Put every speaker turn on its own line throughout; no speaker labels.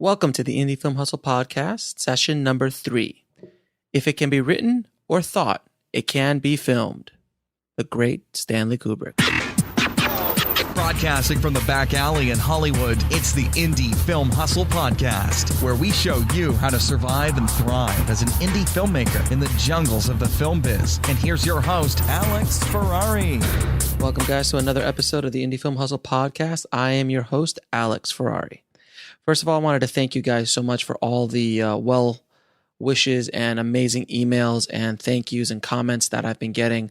Welcome to the Indie Film Hustle Podcast, session number 3. If it can be written or thought, it can be filmed. The great Stanley Kubrick.
Broadcasting from the back alley in Hollywood, it's the Indie Film Hustle Podcast, where we show you how to survive and thrive as an indie filmmaker in the jungles of the film biz. And here's your host, Alex Ferrari.
Welcome, guys, to another episode of the Indie Film Hustle Podcast. I am your host, Alex Ferrari. First of all, I wanted to thank you guys so much for all the well wishes and amazing emails and thank yous and comments that I've been getting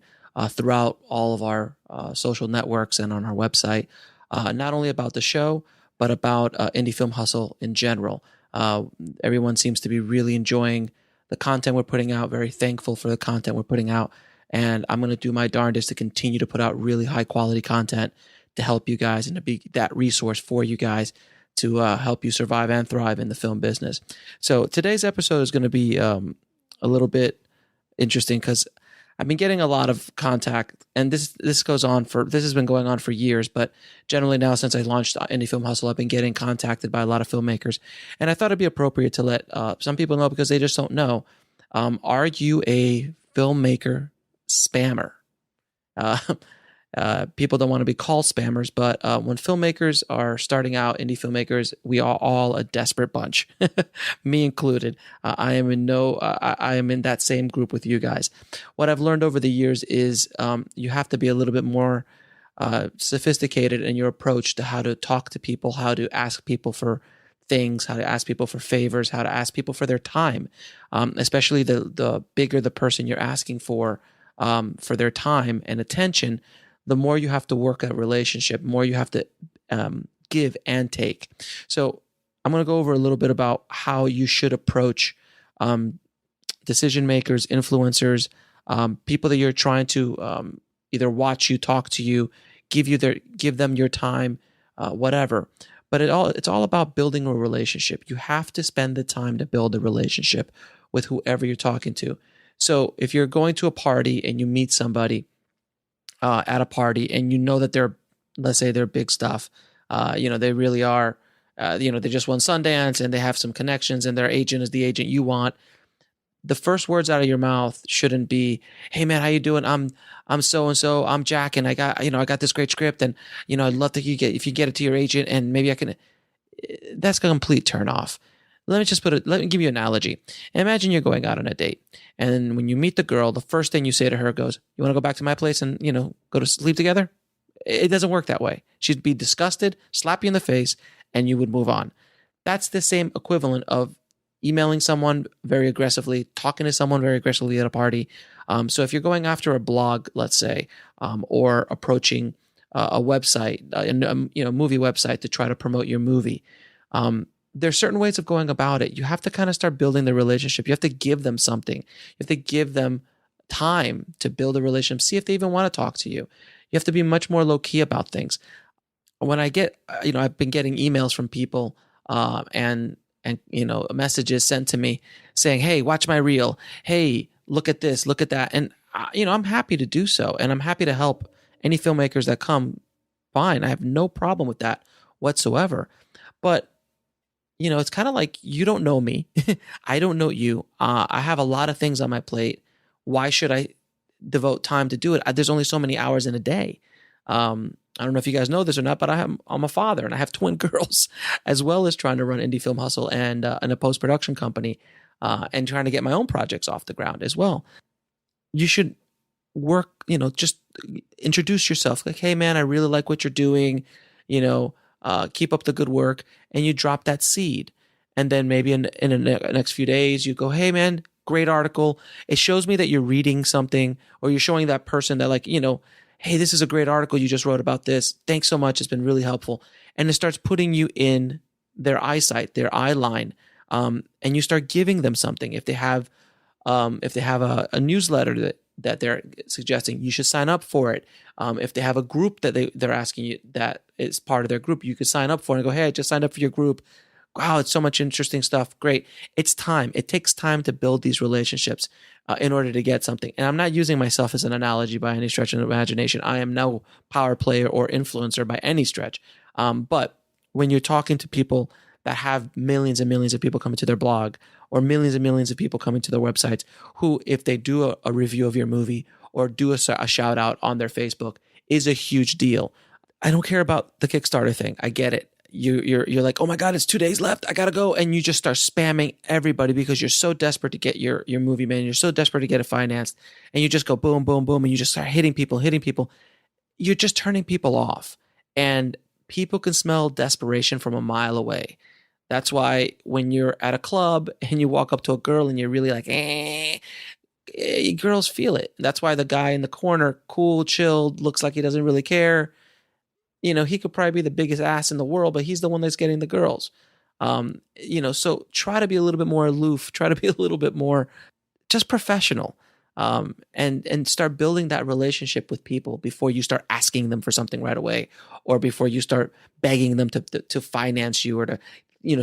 throughout all of our social networks and on our website, not only about the show, but about Indie Film Hustle in general. Everyone seems to be really enjoying the content we're putting out, very thankful for the content we're putting out, and I'm going to do my darndest to continue to put out really high quality content to help you guys and to be that resource for you guys to help you survive and thrive in the film business. So today's episode is going to be a little bit interesting because I've been getting a lot of contact, and this has been going on for years, but generally now since I launched Indie Film Hustle, I've been getting contacted by a lot of filmmakers, and I thought it'd be appropriate to let some people know because they just don't know. Are you a filmmaker spammer? People don't want to be called spammers, but when filmmakers are starting out, indie filmmakers, we are all a desperate bunch, me included. I am in that same group with you guys. What I've learned over the years is you have to be a little bit more sophisticated in your approach to how to talk to people, how to ask people for things, how to ask people for favors, how to ask people for their time, especially the bigger the person you're asking for their time and attention. The more you have to work a relationship, more you have to give and take. So I'm going to go over a little bit about how you should approach decision makers, influencers, people that you're trying to either watch you, talk to you, give them your time, whatever. But it's all about building a relationship. You have to spend the time to build a relationship with whoever you're talking to. So if you're going to a party and you meet somebody at a party and you know that let's say they're big stuff, they really are, they just won Sundance and they have some connections and their agent is the agent you want. The first words out of your mouth shouldn't be, "Hey man, how you doing? I'm so and so. I'm Jack, and I got this great script, and I'd love to if you get it to your agent, and maybe I can." That's a complete turn off. Let me give you an analogy. Imagine you're going out on a date, and when you meet the girl, the first thing you say to her goes, "You want to go back to my place and, go to sleep together?" It doesn't work that way. She'd be disgusted, slap you in the face, and you would move on. That's the same equivalent of emailing someone very aggressively, talking to someone very aggressively at a party. So if you're going after a blog, let's say, or approaching a website, a movie website to try to promote your movie, there's certain ways of going about it. You have to kind of start building the relationship. You have to give them something. You have to give them time to build a relationship. See if they even want to talk to you. You have to be much more low key about things. When I get, I've been getting emails from people and messages sent to me saying, "Hey, watch my reel. Hey, look at this, look at that." And, I'm happy to do so. And I'm happy to help any filmmakers that come. Fine. I have no problem with that whatsoever. But it's kind of like you don't know me. I don't know you. I have a lot of things on my plate. Why should I devote time to do it? There's only so many hours in a day. I don't know if you guys know this or not, but I'm a father and I have twin girls, as well as trying to run Indie Film Hustle and a post-production company and trying to get my own projects off the ground as well. You should work, just introduce yourself. Like, "Hey, man, I really like what you're doing. Keep up the good work," and you drop that seed. And then maybe in the next few days, you go, "Hey man, great article. It shows me that you're reading something," or you're showing that person that "Hey, this is a great article you just wrote about this. Thanks so much. It's been really helpful." And it starts putting you in their eyesight, their eye line. And you start giving them something. If they have a newsletter that they're suggesting, you should sign up for it. If they have a group that they're asking you that is part of their group, you could sign up for it and go, "Hey, I just signed up for your group. Wow, it's so much interesting stuff. Great." It's time. It takes time to build these relationships in order to get something. And I'm not using myself as an analogy by any stretch of the imagination. I am no power player or influencer by any stretch. But when you're talking to people that have millions and millions of people coming to their blog, or millions and millions of people coming to their websites, who, if they do a review of your movie or do a shout out on their Facebook, is a huge deal. I don't care about the Kickstarter thing. I get it. You're like, oh my God, it's 2 days left, I gotta go, and you just start spamming everybody because you're so desperate to get your movie made. You're so desperate to get it financed, and you just go boom, boom, boom, and you just start hitting people. You're just turning people off, and people can smell desperation from a mile away. That's why when you're at a club and you walk up to a girl and you're really like, girls feel it. That's why the guy in the corner, cool, chilled, looks like he doesn't really care. He could probably be the biggest ass in the world, but he's the one that's getting the girls. So try to be a little bit more aloof, try to be a little bit more just professional, and start building that relationship with people before you start asking them for something right away, or before you start begging them to finance you, or to,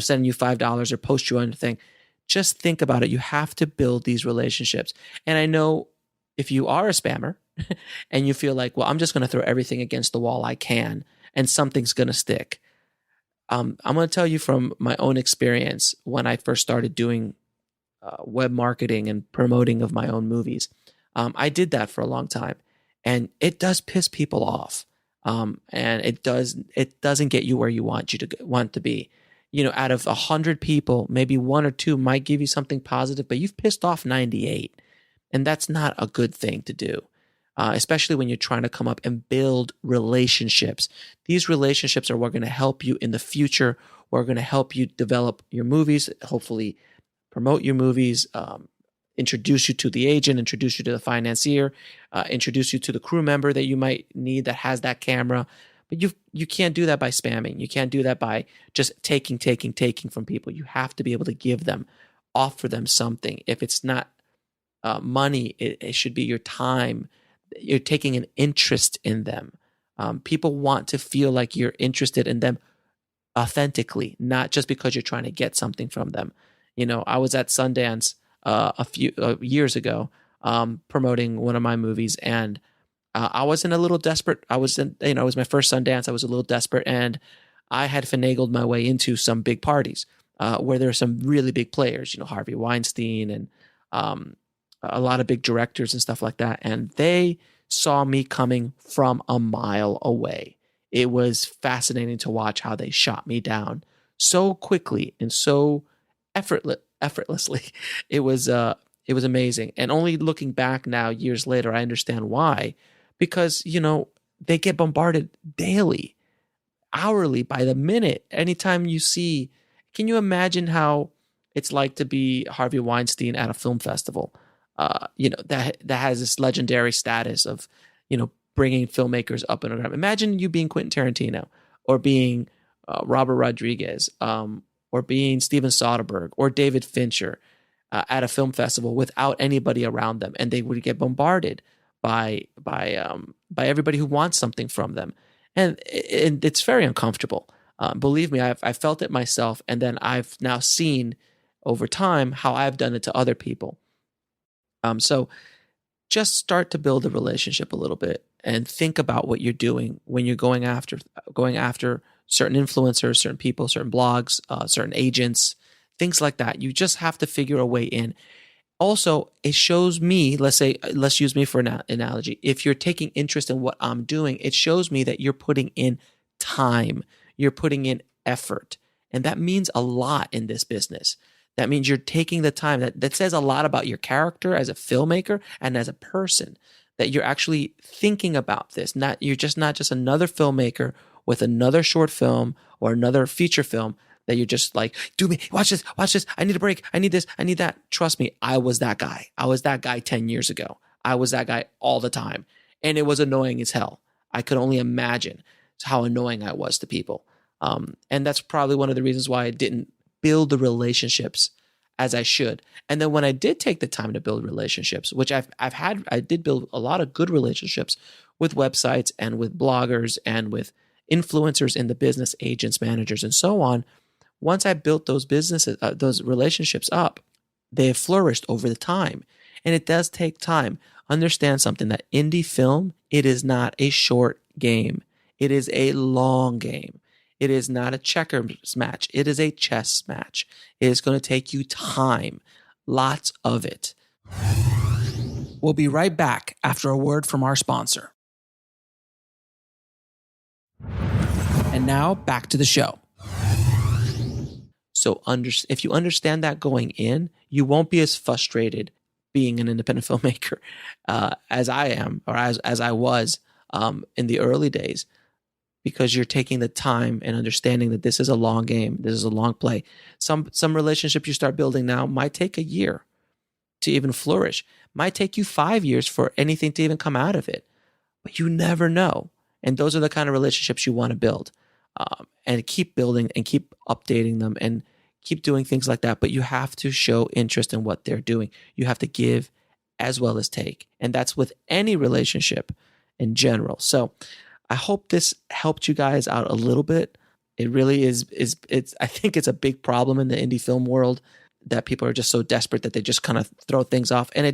send you $5 or post you on anything. Just think about it. You have to build these relationships. And I know if you are a spammer and you feel like, well, I'm just going to throw everything against the wall I can, and something's going to stick. I'm going to tell you from my own experience when I first started doing web marketing and promoting of my own movies. I did that for a long time, and it does piss people off. And it doesn't get you where you want to be. Out of 100 people, maybe 1 or 2 might give you something positive, but you've pissed off 98. And that's not a good thing to do, especially when you're trying to come up and build relationships. These relationships are what are going to help you in the future. We're going to help you develop your movies, hopefully promote your movies, introduce you to the agent, introduce you to the financier, introduce you to the crew member that you might need that has that camera. But you can't do that by spamming. You can't do that by just taking from people. You have to be able to give them, offer them something. If it's not money, it should be your time. You're taking an interest in them. People want to feel like you're interested in them authentically, not just because you're trying to get something from them. I was at Sundance a few years ago promoting one of my movies, and I was in a little desperate. It was my first Sundance. I was a little desperate, and I had finagled my way into some big parties where there are some really big players, Harvey Weinstein and a lot of big directors and stuff like that. And they saw me coming from a mile away. It was fascinating to watch how they shot me down so quickly and so effortlessly. It was amazing. And only looking back now, years later, I understand why. Because, they get bombarded daily, hourly, by the minute. Anytime you see, can you imagine how it's like to be Harvey Weinstein at a film festival? That has this legendary status of, bringing filmmakers up and around. Imagine you being Quentin Tarantino, or being Robert Rodriguez, or being Steven Soderbergh or David Fincher at a film festival without anybody around them, and they would get bombarded by everybody who wants something from them, and it's very uncomfortable. Believe me, I've felt it myself, and then I've now seen over time how I've done it to other people. So just start to build a relationship a little bit, and think about what you're doing when you're going after certain influencers, certain people, certain blogs, certain agents, things like that. You just have to figure a way in. Also, it shows me, let's use me for an analogy. If you're taking interest in what I'm doing, it shows me that you're putting in time, you're putting in effort. And that means a lot in this business. That means you're taking the time. That says a lot about your character as a filmmaker and as a person, that you're actually thinking about this. You're not just another filmmaker with another short film or another feature film that you're just like, do me, watch this, I need a break, I need this, I need that. Trust me, I was that guy. I was that guy 10 years ago. I was that guy all the time. And it was annoying as hell. I could only imagine how annoying I was to people. And that's probably one of the reasons why I didn't build the relationships as I should. And then when I did take the time to build relationships, which I did build a lot of good relationships with websites and with bloggers and with influencers in the business, agents, managers, and so on. Once I built those those relationships up, they have flourished over the time. And it does take time. Understand something, that indie film, it is not a short game. It is a long game. It is not a checkers match. It is a chess match. It is going to take you time, lots of it. We'll be right back after a word from our sponsor. And now back to the show. So if you understand that going in, you won't be as frustrated being an independent filmmaker as I am, or as I was in the early days, because you're taking the time and understanding that this is a long game. This is a long play. Some relationships you start building now might take a year to even flourish. Might take you 5 years for anything to even come out of it. But you never know. And those are the kind of relationships you want to build. And keep building and keep updating them and keep doing things like that. But you have to show interest in what they're doing. You have to give as well as take. And that's with any relationship in general. So I hope this helped you guys out a little bit. It really is. I think it's a big problem in the indie film world that people are just so desperate that they just kind of throw things off. And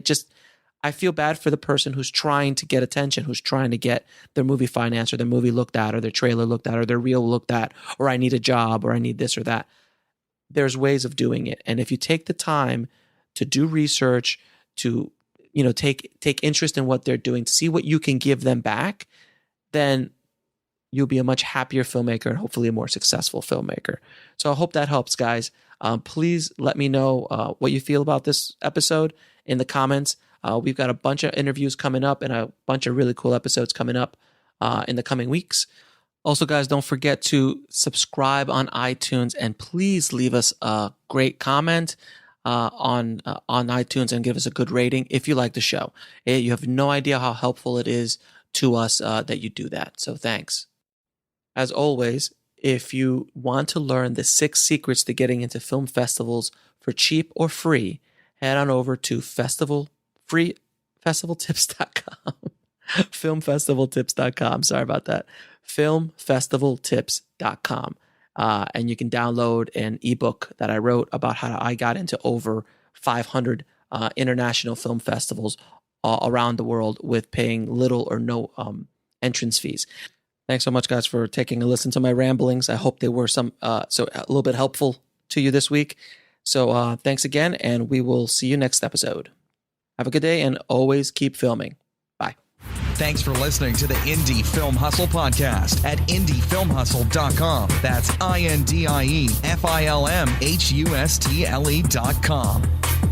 I feel bad for the person who's trying to get attention, who's trying to get their movie financed or their movie looked at or their trailer looked at or their reel looked at, or I need a job or I need this or that. There's ways of doing it. And if you take the time to do research, to, take interest in what they're doing, to see what you can give them back, then you'll be a much happier filmmaker and hopefully a more successful filmmaker. So I hope that helps, guys. Please let me know what you feel about this episode in the comments. We've got a bunch of interviews coming up and a bunch of really cool episodes coming up in the coming weeks. Also, guys, don't forget to subscribe on iTunes and please leave us a great comment on iTunes and give us a good rating if you like the show. You have no idea how helpful it is to us that you do that. So thanks. As always, if you want to learn the 6 secrets to getting into film festivals for cheap or free, head on over to festivaltips.com. Filmfestivaltips.com. Sorry about that. Filmfestivaltips.com. And you can download an ebook that I wrote about how I got into over 500 international film festivals around the world with paying little or no entrance fees. Thanks so much, guys, for taking a listen to my ramblings. I hope they were a little bit helpful to you this week. So thanks again, and we will see you next episode. Have a good day, and always keep filming. Bye.
Thanks for listening to the Indie Film Hustle podcast at indiefilmhustle.com. That's INDIEFILMHUSTLE.com.